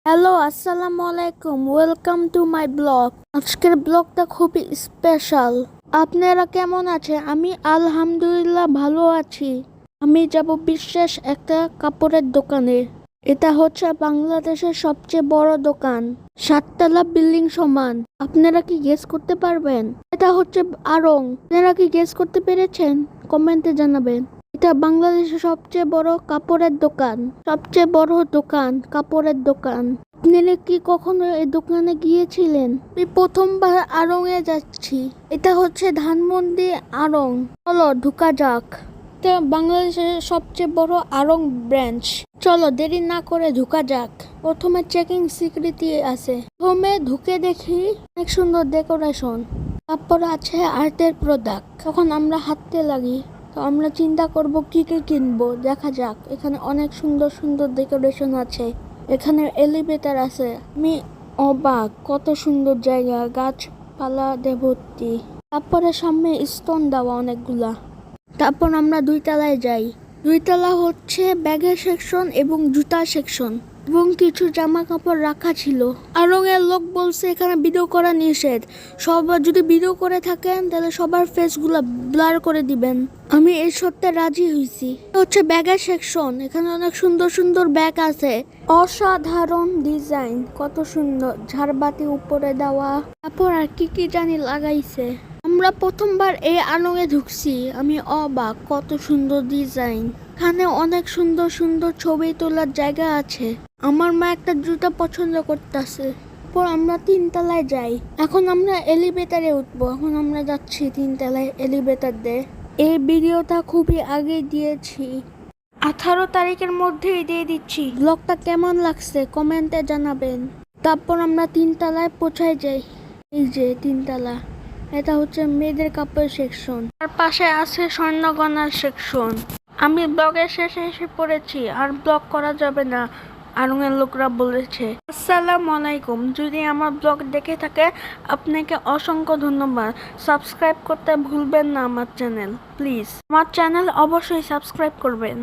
Hello, আসসালামু আলাইকুম। Welcome to my blog. আজকের ব্লগটা খুবই স্পেশাল। আপনারা কেমন আছেন? আমি আলহামদুলিল্লাহ ভালো আছি। আমি যাব বিশেষ একটা কাপড়ের দোকানে। এটা হচ্ছে বাংলাদেশের সবচেয়ে বড় দোকান, 7 তলা বিল্ডিং সমান। আপনারা কি গেস করতে পারবেন? এটা হচ্ছে আড়ং। আপনারা কি গেস করতে পেরেছেন? কমেন্টে জানাবেন। এটা বাংলাদেশের সবচেয়ে বড় কাপড়ের দোকান, সবচেয়ে বড় দোকান, কাপড়ের দোকান। আপনারা কি কখনো এই দোকানে গিয়েছিলেন? আমি প্রথমবার আড়ং-এ যাচ্ছি। এটা হচ্ছে ধানমন্ডি আড়ং। চলো ঢোকা যাক। এটা বাংলাদেশের সবচেয়ে বড় আড়ং ব্রাঞ্চ। চলো দেরি না করে ঢোকা যাক। প্রথমে চেকিং সিকিউরিটি আছে। প্রথমে ঢুকে দেখি অনেক সুন্দর ডেকোরেশন। তারপর আছে আর্টের প্রোডাক্ট। তখন আমরা হাঁটতে লাগি। তো আমরা চিন্তা করব কি কি কিনবো। দেখা যাক। এখানে অনেক সুন্দর সুন্দর ডেকোরেশন আছে। এখানে এলিভেটর আছে। আমি অবাক, কত সুন্দর জায়গা, গাছপালা দিয়ে ভর্তি। তারপরে সামনে স্টোন দেওয়া অনেকগুলা। তারপর আমরা 2 তলায় যাই। 2 তলা হচ্ছে ব্যাগের সেকশন এবং জুতার সেকশন এবং কিছু জামা কাপড় রাখা ছিল। আড়ং-এর লোক বলছে এখানে ভিডিও করা নিষেধ। সবার যদি ভিডিও করে থাকেন তাহলে সবার ফেসগুলো ব্লার করে দিবেন। আমি এই শর্তে রাজি হয়েছি। হচ্ছে ব্যাগের সেকশন। এখানে অনেক সুন্দর সুন্দর ব্যাগ আছে। অসাধারণ ডিজাইন, কত সুন্দর ঝাড়বাতি উপরে দেওয়া। তারপর আর কি কি জানি লাগাইছে। আমরা প্রথমবার এই আড়ং-এ ঢুকছি। আমি অবাক, কত সুন্দর ডিজাইন। এখানে অনেক সুন্দর সুন্দর ছবি তোলার জায়গা আছে। আমার মা একটা জুতা পছন্দ করতেছে। পর আমরা 3 তলায় যাই। এখন আমরা এলিভেটরে উঠবো। এখন আমরা যাচ্ছি 3 তলায় এলিভেটর দিয়ে। এই ভিডিওটা খুবই আগে দিয়েছি, 18 তারিখের মধ্যেই দিয়ে দিচ্ছি। ব্লগটা কেমন লাগছে কমেন্টে জানাবেন। তারপর আমরা 3 তলায় পৌঁছায় যাই। এই যে 3 তলা। এটা হচ্ছে মেয়েদের কাপড় সেকশন। তার পাশে আছে স্বর্ণগয়নার সেকশন। আমি ব্লগের শেষে এসে পড়েছি, আর ব্লগ করা যাবে না, আড়ং-এর লোকরা বলেছে। আসসালামু আলাইকুম। যদি আমার ব্লগ দেখে থাকে আপনাকে অসংখ্য ধন্যবাদ। সাবস্ক্রাইব করতে ভুলবেন না আমার চ্যানেল, প্লিজ। আমার চ্যানেল অবশ্যই সাবস্ক্রাইব করবেন।